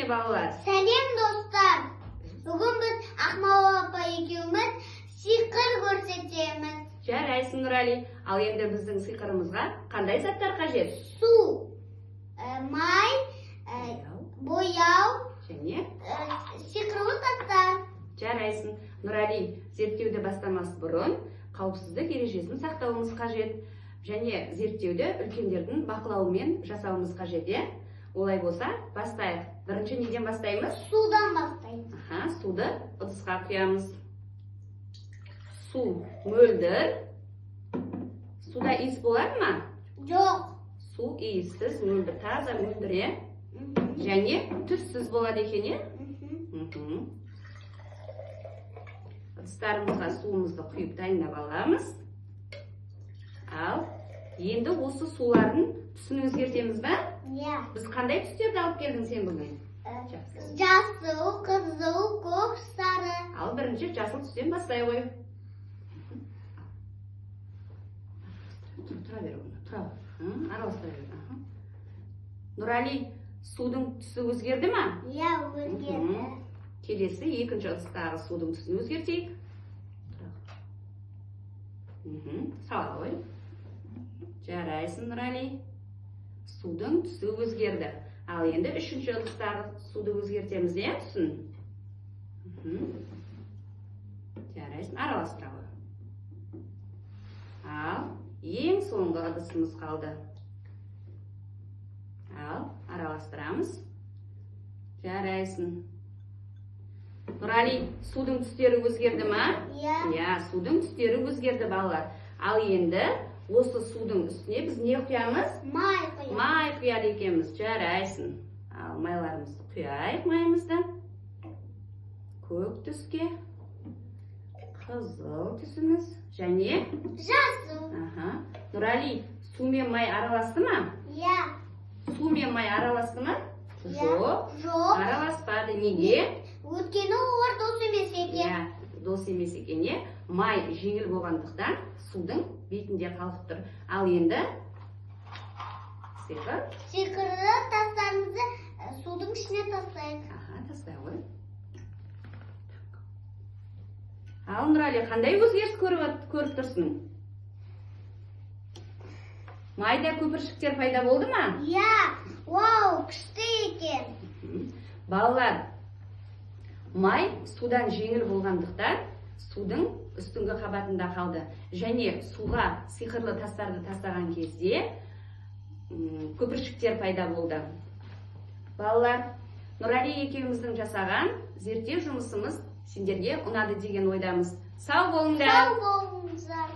балалар. Сәлем достар. Бүгін біз Ақмауа апа екеуміз сиқыр көрсетеміз. Жарайсың, Нұрали. Ал енді біздің сиқырымызға қандай заттар қажет? Су, май, бояу, Және сиқырлы тастар. жарайсың. Нұрали, зерттеуді бастамас бұрын қауіпсіздік ережесін сақтауымыз қажет. Және зерттеуді үлкендердің бақылауымен жасауымыз қажет, е? Олай болса, бастайық. Бірінші неден бастаймыз? Судан бастаймыз. Суды ыдысқа құямыз. Су мөлдір. Суда иіс болады ма? Жоқ. Су иіссіз, мөлдір, таза мөлдір, е? Және түссіз болады екен, е? Ыдыстарымызға суымызды құйып дайындап аламыз. Ал, енді осы сулардың түсін өзгертеміз ба? Иә. Біз қандай түстерді алып келдің сен бүгін? Жасыл, қызыл, көк, сары. Ал, бірінші жасыл түстен бастай ғой. Тұра бер оны, тұра. Араластыра бер. Нұрали, судың түсі өзгерді ма? Иә, өзгерді. Келесі екінші ыдыстағы судың түсін өзгертейік. Сала ғой. Жарайсың, Нұрали. Судың түсі өзгерді. Ал енді үшінші ыдыстағы суды өзгертеміз, е, түсін? Жарайсың, араластыра ғой. Ал, ең соңғы ыдысымыз қалды. Ал, араластырамыз. Жарайсың. Нұрали, судың түстері өзгерді ма? Иә. Судың түстері өзгерді, балалар. Ал енді осы судың үстіне біз не құямыз? Май құямыз. Май құяды екенбіз. Жарайсың. Ал, майларымызды құяйық, майымызды. Көк түске, қызыл түсіміз, және жасыл. Нұрали, су мен май араласты ма? Иә. Су мен май араласты ма? Жоқ. Араласпады. Неге? Өйткені олар дос емес екен. Дос емес екен, е? Май жеңіл болғандықтан судың бетінде қалып тұр. Ал енді сиқыр? Сиқырлы тастарымызды судың ішіне тастайық. Тастай ғой. Ал, Нұрали, қандай өзгеріс көріп тұрсың? Майда көпіршіктер пайда болды ма? Иә. Вау, күшті екен. Балалар, май судан жеңіл болғандықтан судың үстіңгі қабатында қалды. Және суға сиқырлы тастарды тастаған кезде көпіршіктер пайда болды. Балалар, Нұрали екеуміздің жасаған зерттеу жұмысымыз сендерге ұнады деген ойдамыз. Сау болыңдар! Сау болыңыздар!